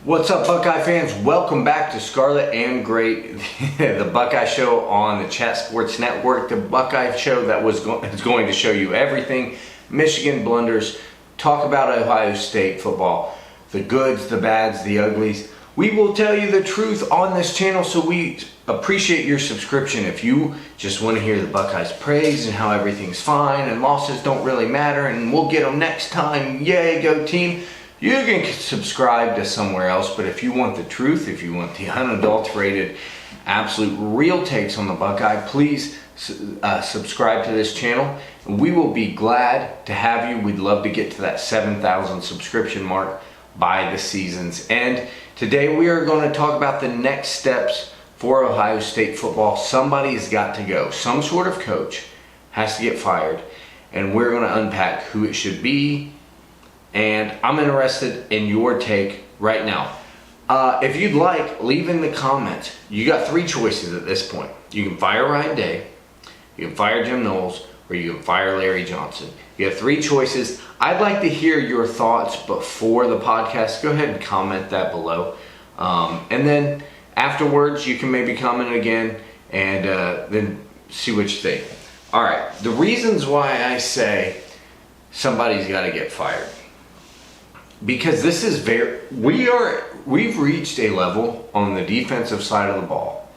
What's up, Buckeye fans? Welcome back to Scarlet and Gray, the Buckeye Show on the Chat Sports Network, the Buckeye Show that is going to show you everything Michigan blunders, talk about Ohio State football, the goods, the bads, the uglies. We will tell you the truth on this channel, so we appreciate your subscription. If you just want to hear the Buckeyes praise and how everything's fine and losses don't really matter and we'll get them next time, yay, go team, you can subscribe to somewhere else. But if you want the truth, if you want the unadulterated, absolute real takes on the Buckeye, please subscribe to this channel. We will be glad to have you. We'd love to get to that 7,000 subscription mark by the season's end. Today we are going to talk about the next steps for Ohio State football. Somebody's got to go. Some sort of coach has to get fired, and we're going to unpack who it should be. And I'm interested in your take right now. If you'd like, leave in the comments. You got three choices at this point. You can fire Ryan Day, you can fire Jim Knowles, or you can fire Larry Johnson. You have three choices. I'd like to hear your thoughts before the podcast. Go ahead and comment that below. And then afterwards, you can maybe comment again and then see what you think. All right, the reasons why I say somebody's got to get fired. Because this is we've reached a level on the defensive side of the ball,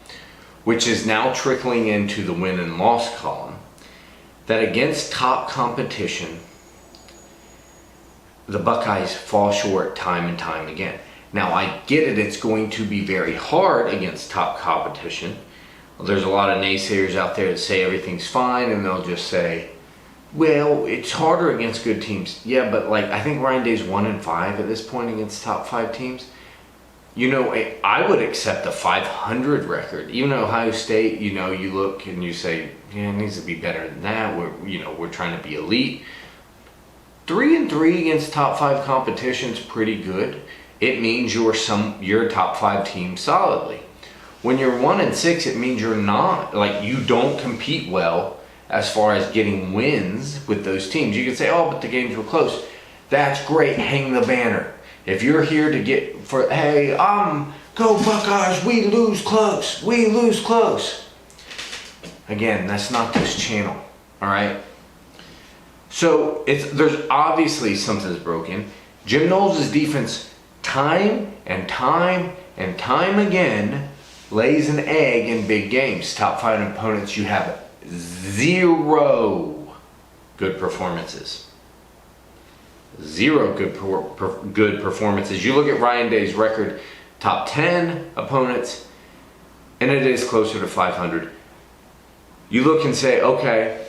which is now trickling into the win and loss column, that against top competition, the Buckeyes fall short time and time again. Now, I get it, it's going to be very hard against top competition. There's a lot of naysayers out there that say everything's fine, and they'll just say, well, it's harder against good teams. Yeah, but I think Ryan Day's 1-5 at this point against top 5 teams. You know, I would accept a 500 record. Even Ohio State, you look and you say, yeah, it needs to be better than that. We're trying to be elite. 3-3 against top 5 competition's pretty good. It means you're a top 5 team solidly. When you're 1-6, it means you're not, you don't compete well as far as getting wins with those teams. You can say, oh, but the games were close. That's great, hang the banner. If you're here to hey, go Buckeyes, we lose close, we lose close. Again, that's not this channel, all right? So there's obviously something's broken. Jim Knowles' defense time and time again lays an egg in big games. Top 5 opponents, you have 0 good performances. 0 good performances. You look at Ryan Day's record, top 10 opponents, and it is closer to 500. You look and say, okay,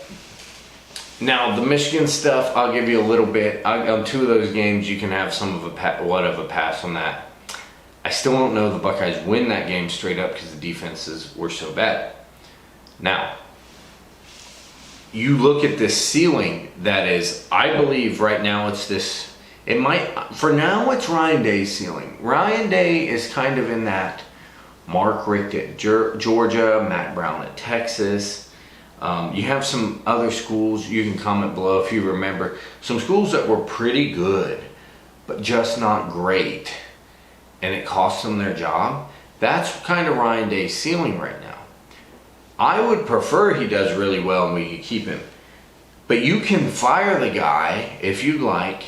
now the Michigan stuff, I'll give you a little bit. On 2 of those games, you can have what of a pass on that. I still don't know the Buckeyes win that game straight up because the defenses were so bad. Now, you look at this ceiling that is, I believe right now for now it's Ryan Day's ceiling. Ryan Day is kind of in that Mark Richt at Georgia, Matt Brown at Texas. You have some other schools, you can comment below if you remember, some schools that were pretty good, but just not great, and it cost them their job. That's kind of Ryan Day's ceiling right now. I would prefer he does really well and we can keep him. But you can fire the guy if you'd like,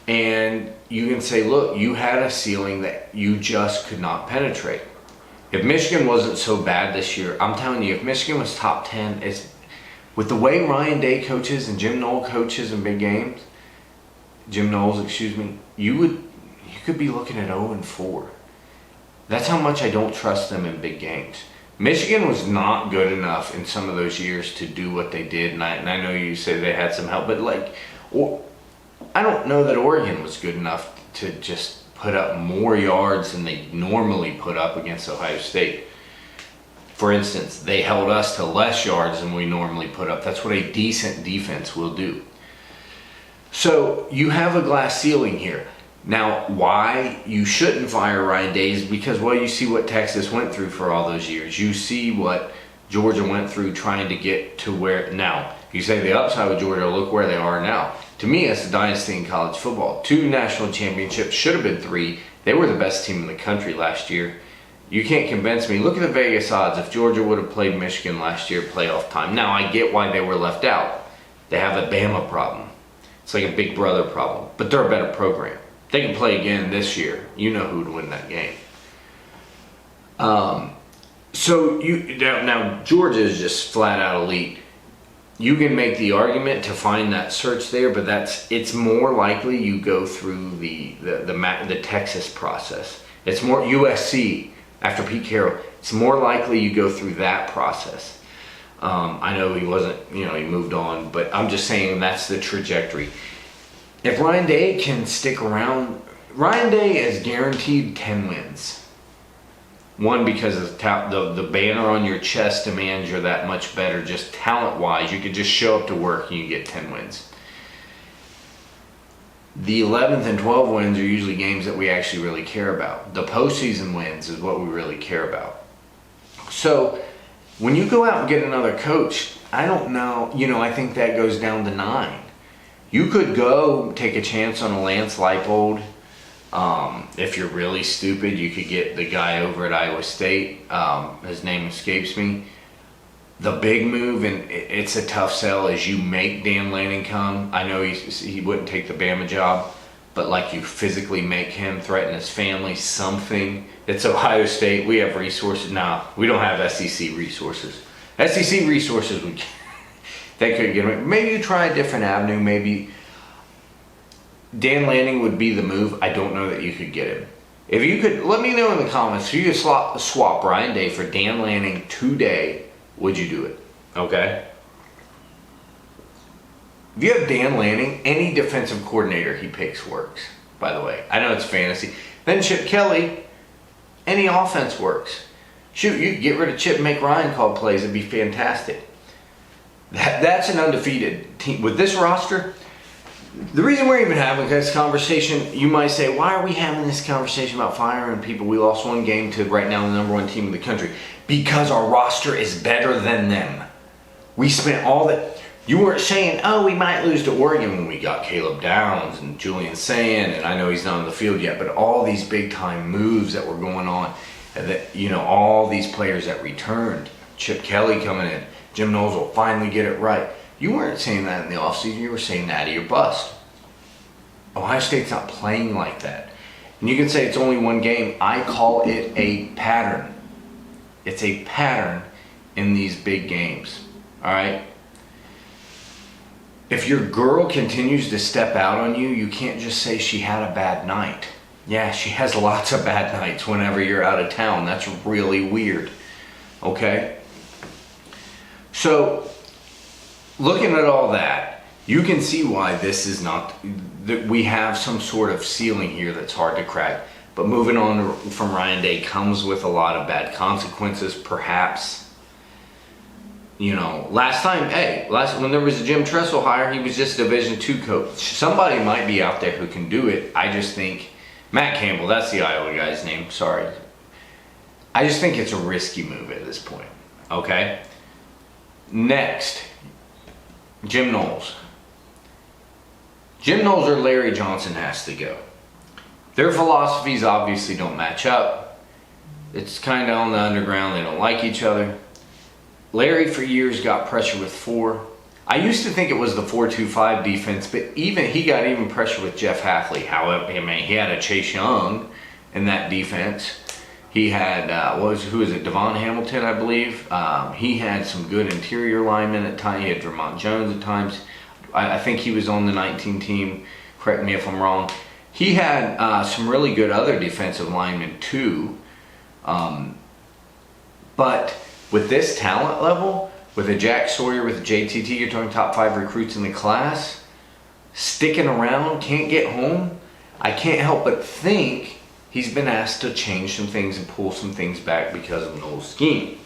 and you can say, look, you had a ceiling that you just could not penetrate. If Michigan wasn't so bad this year, I'm telling you, if Michigan was top 10, with the way Ryan Day coaches and Jim Knowles coaches in big games, you could be looking at 0-4. That's how much I don't trust them in big games. Michigan was not good enough in some of those years to do what they did, and I know you say they had some help, but I don't know that Oregon was good enough to just put up more yards than they normally put up against Ohio State. For instance, they held us to less yards than we normally put up. That's what a decent defense will do. So you have a glass ceiling here. Now, why you shouldn't fire Ryan Day is because, well, you see what Texas went through for all those years. You see what Georgia went through trying to get to where now. You say the upside with Georgia, look where they are now. To me, that's a dynasty in college football. 2 national championships, should have been 3. They were the best team in the country last year. You can't convince me. Look at the Vegas odds. If Georgia would have played Michigan last year playoff time. Now, I get why they were left out. They have a Bama problem. It's like a big brother problem. But they're a better program. They can play again this year. You know who would win that game. Now Georgia is just flat out elite. You can make the argument to find that search there, but it's more likely you go through the Texas process. It's more USC after Pete Carroll. It's more likely you go through that process. I know he wasn't, he moved on, but I'm just saying that's the trajectory. If Ryan Day can stick around, Ryan Day is guaranteed 10 wins. One, because of the banner on your chest demands you're that much better, just talent-wise. You could just show up to work and you get 10 wins. The 11th and 12th wins are usually games that we actually really care about. The postseason wins is what we really care about. So when you go out and get another coach, I don't know, I think that goes down to 9. You could go take a chance on a Lance Leipold. If you're really stupid, you could get the guy over at Iowa State. His name escapes me. The big move, and it's a tough sell, is you make Dan Lanning come. I know he wouldn't take the Bama job, but like you physically make him, threaten his family, something. It's Ohio State. We have resources. No, we don't have SEC resources. SEC resources, they could get him. Maybe you try a different avenue. Maybe Dan Lanning would be the move. I don't know that you could get him. If you could, let me know in the comments. If you could swap Ryan Day for Dan Lanning today, would you do it? Okay? If you have Dan Lanning, any defensive coordinator he picks works, by the way. I know it's fantasy. Then Chip Kelly, any offense works. Shoot, you get rid of Chip and make Ryan call plays. It'd be fantastic. That's an undefeated team. With this roster, the reason we're even having this conversation, you might say, why are we having this conversation about firing people? We lost 1 game to right now the number 1 team in the country. Because our roster is better than them. We spent all that. You weren't saying, we might lose to Oregon when we got Caleb Downs and Julian Sand, and I know he's not on the field yet, but all these big time moves that were going on, that all these players that returned, Chip Kelly coming in, Jim Knowles will finally get it right. You weren't saying that in the offseason. You were saying that or bust. Ohio State's not playing like that. And you can say it's only 1 game. I call it a pattern. It's a pattern in these big games. All right? If your girl continues to step out on you, you can't just say she had a bad night. Yeah, she has lots of bad nights whenever you're out of town. That's really weird. Okay? So, looking at all that, you can see why this is not, that we have some sort of ceiling here that's hard to crack. But moving on from Ryan Day comes with a lot of bad consequences, perhaps. When there was a Jim Tressel hire, he was just a Division II coach. Somebody might be out there who can do it. I just think, Matt Campbell, that's the Iowa guy's name, sorry. I just think it's a risky move at this point, okay? Next, Jim Knowles. Jim Knowles or Larry Johnson has to go. Their philosophies obviously don't match up. It's kind of on the underground. They don't like each other. Larry for years got pressure with 4. I used to think it was the 4-2-5 defense, but he got even pressure with Jeff Hafley. However, he had a Chase Young in that defense. He had, Devon Hamilton, I believe. He had some good interior linemen at times. He had Vermont Jones at times. I think he was on the 19 team. Correct me if I'm wrong. He had some really good other defensive linemen too. But with this talent level, with a Jack Sawyer, with a JTT, you're talking top 5 recruits in the class, sticking around, can't get home, I can't help but think he's been asked to change some things and pull some things back because of Knowles' scheme.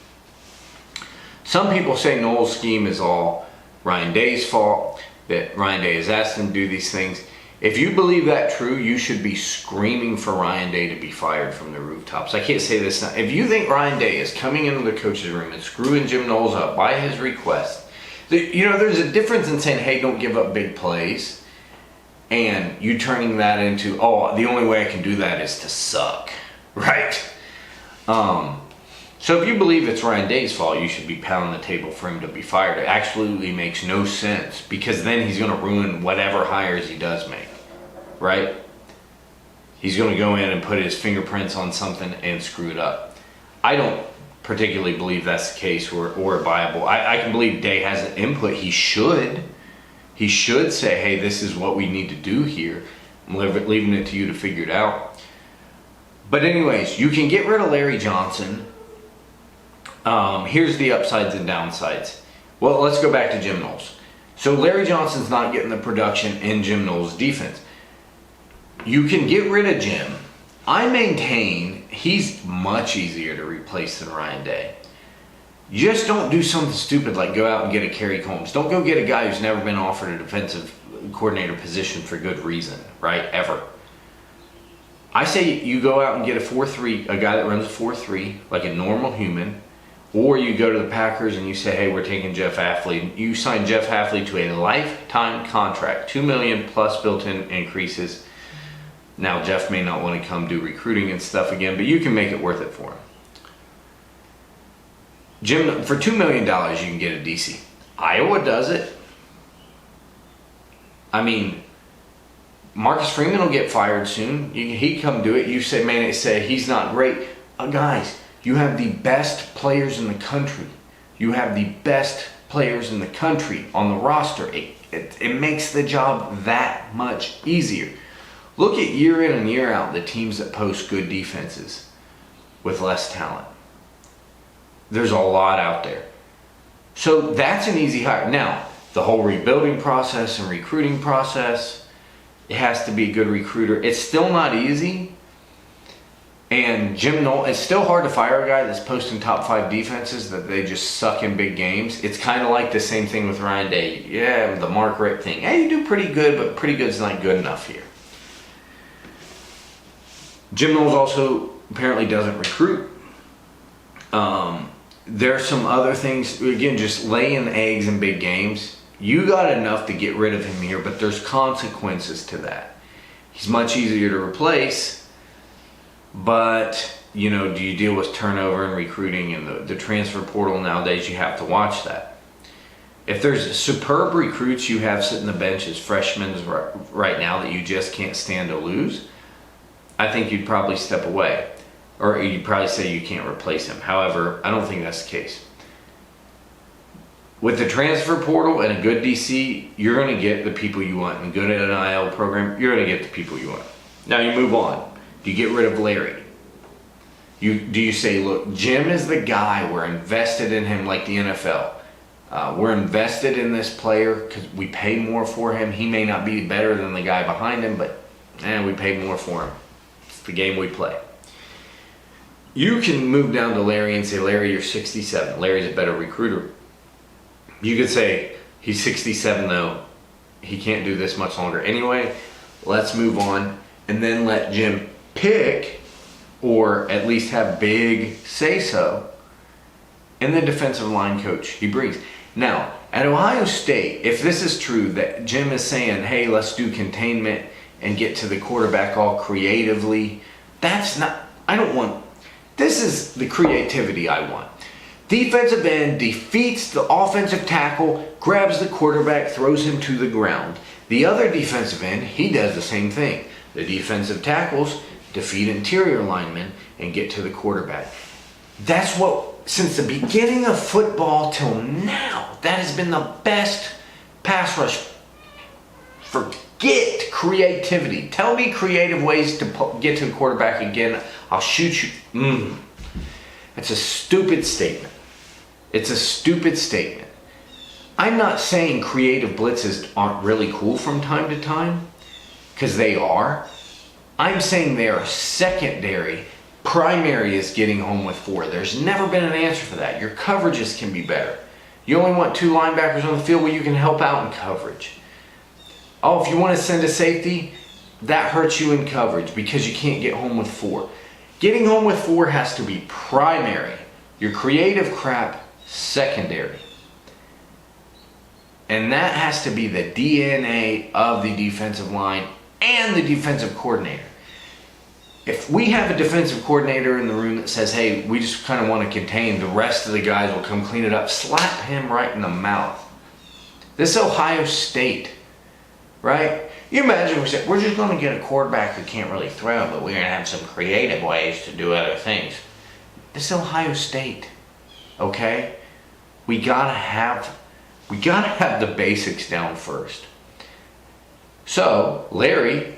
Some people say Knowles' scheme is all Ryan Day's fault, that Ryan Day has asked him to do these things. If you believe that true, you should be screaming for Ryan Day to be fired from the rooftops. I can't say this now. If you think Ryan Day is coming into the coach's room and screwing Jim Knowles up by his request, There's a difference in saying, hey, don't give up big plays, and you turning that into, oh, the only way I can do that is to suck, right? So if you believe it's Ryan Day's fault, you should be pounding the table for him to be fired. It absolutely makes no sense, because then he's going to ruin whatever hires he does make, right? He's going to go in and put his fingerprints on something and screw it up. I don't particularly believe that's the case or viable. I can believe Day has an input. He should say, hey, this is what we need to do here. I'm leaving it to you to figure it out. But anyways, you can get rid of Larry Johnson. Here's the upsides and downsides. Well, let's go back to Jim Knowles. So Larry Johnson's not getting the production in Jim Knowles' defense. You can get rid of Jim. I maintain he's much easier to replace than Ryan Day. Just don't do something stupid like go out and get a Kerry Combs. Don't go get a guy who's never been offered a defensive coordinator position for good reason, right? Ever. I say you go out and get a 4-3, a guy that runs a 4-3, like a normal human, or you go to the Packers and you say, hey, we're taking Jeff Hafley. You sign Jeff Hafley to a lifetime contract, $2 million plus built-in increases. Now, Jeff may not want to come do recruiting and stuff again, but you can make it worth it for him. Jim, for $2 million, you can get a DC. Iowa does it. I mean, Marcus Freeman will get fired soon. He'd come do it. You say, man, they say he's not great. Guys, you have the best players in the country. You have the best players in the country on the roster. It makes the job that much easier. Look at year in and year out the teams that post good defenses with less talent. There's a lot out there. So that's an easy hire. Now, the whole rebuilding process and recruiting process, it has to be a good recruiter. It's still not easy. And Jim Knowles, it's still hard to fire a guy that's posting top 5 defenses that they just suck in big games. It's kind of like the same thing with Ryan Day. Yeah, the Mark Richt thing. Hey, you do pretty good, but pretty good's not good enough here. Jim Knowles also apparently doesn't recruit. There's some other things, again, just laying eggs in big games. You got enough to get rid of him here, but there's consequences to that. He's much easier to replace, but, do you deal with turnover and recruiting and the transfer portal nowadays? You have to watch that. If there's superb recruits you have sitting the bench as freshmen right now that you just can't stand to lose, I think you'd probably step away. Or you'd probably say you can't replace him. However, I don't think that's the case. With the transfer portal and a good DC, you're going to get the people you want. And good NIL program, you're going to get the people you want. Now you move on. Do you get rid of Larry? Do you say, look, Jim is the guy, we're invested in him like the NFL. We're invested in this player because we pay more for him. He may not be better than the guy behind him, but we pay more for him. It's the game we play. You can move down to Larry and say, Larry, you're 67. Larry's a better recruiter. You could say, he's 67 though. He can't do this much longer anyway. Let's move on. And then let Jim pick, or at least have big say-so, in the defensive line coach he brings. Now, at Ohio State, if this is true, that Jim is saying, hey, let's do containment and get to the quarterback all creatively, that's not, this is the creativity I want. Defensive end defeats the offensive tackle, grabs the quarterback, throws him to the ground. The other defensive end, he does the same thing. The defensive tackles defeat interior linemen and get to the quarterback. That's what, since the beginning of football till now, that has been the best pass rush. Forget creativity. Tell me creative ways to get to the quarterback again. I'll shoot you. It's a stupid statement. It's a stupid statement. I'm not saying creative blitzes aren't really cool from time to time, because they are. I'm saying they are secondary. Primary is getting home with 4. There's never been an answer for that. Your coverages can be better. You only want 2 linebackers on the field where you can help out in coverage. Oh, if you want to send a safety, that hurts you in coverage because you can't get home with 4. Getting home with 4 has to be primary. Your creative crap, secondary. And that has to be the DNA of the defensive line and the defensive coordinator. If we have a defensive coordinator in the room that says, hey, we just kind of want to contain, the rest of the guys will come clean it up, slap him right in the mouth. This is Ohio State, right? You imagine we said, we're just going to get a quarterback who can't really throw, but we're going to have some creative ways to do other things. This is Ohio State, okay? We gotta have the basics down first. So Larry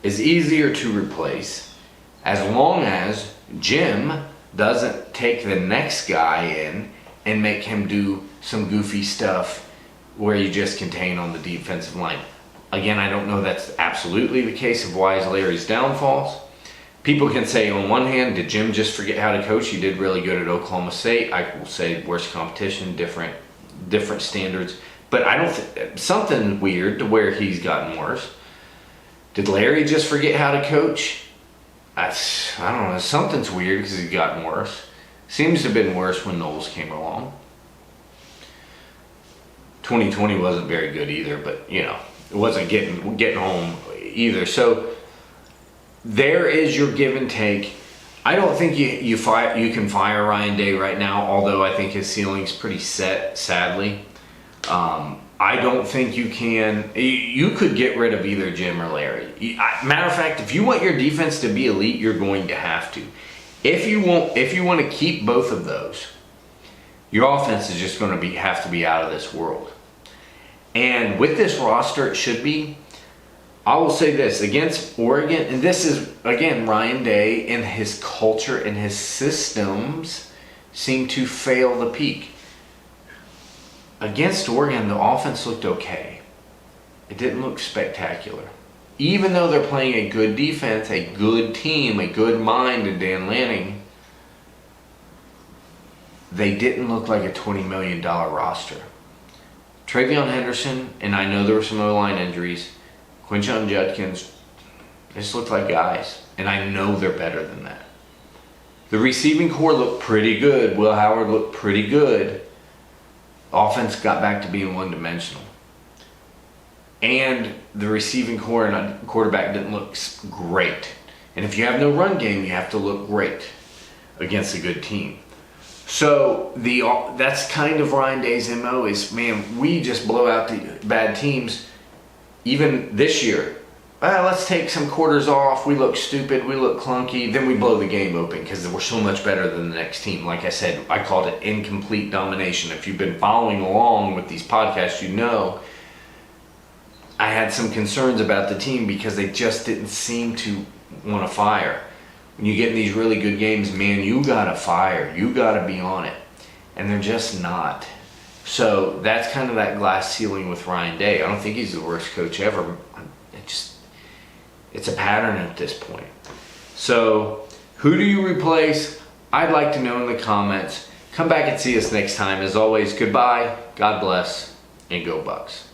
is easier to replace as long as Jim doesn't take the next guy in and make him do some goofy stuff where you just contain on the defensive line. Again, I don't know that's absolutely the case of why is Larry's downfalls. People can say on one hand, did Jim just forget how to coach? He did really good at Oklahoma State. I will say worse competition, different standards. But I don't something weird to where he's gotten worse. Did Larry just forget how to coach? I don't know. Something's weird because he's gotten worse. Seems to have been worse when Knowles came along. 2020 wasn't very good either, but it wasn't getting home either. So there is your give and take. I don't think you can fire Ryan Day right now, although I think his ceiling's pretty set, sadly. I don't think you can. You could get rid of either Jim or Larry. Matter of fact, if you want your defense to be elite, you're going to have to. If you want to keep both of those, your offense is just going to have to be out of this world. And with this roster, it should be. I will say this, against Oregon, and this is, again, Ryan Day and his culture and his systems seem to fail the peak. Against Oregon, the offense looked okay. It didn't look spectacular. Even though they're playing a good defense, a good team, a good mind in Dan Lanning, they didn't look like a $20 million roster. Travion Henderson, and I know there were some O-line injuries, Quinshon Judkins, just looked like guys, and I know they're better than that. The receiving core looked pretty good. Will Howard looked pretty good. Offense got back to being one-dimensional. And the receiving core and quarterback didn't look great. And if you have no run game, you have to look great against a good team. So that's kind of Ryan Day's MO is, man, we just blow out the bad teams. Even this year, let's take some quarters off. We look stupid. We look clunky. Then we blow the game open because we're so much better than the next team. Like I said, I called it incomplete domination. If you've been following along with these podcasts, you know I had some concerns about the team because they just didn't seem to want to fire. When you get in these really good games, man, you got to fire. You got to be on it. And they're just not. So that's kind of that glass ceiling with Ryan Day. I don't think he's the worst coach ever. It's a pattern at this point. So who do you replace? I'd like to know in the comments. Come back and see us next time. As always, goodbye, God bless, and go Bucks.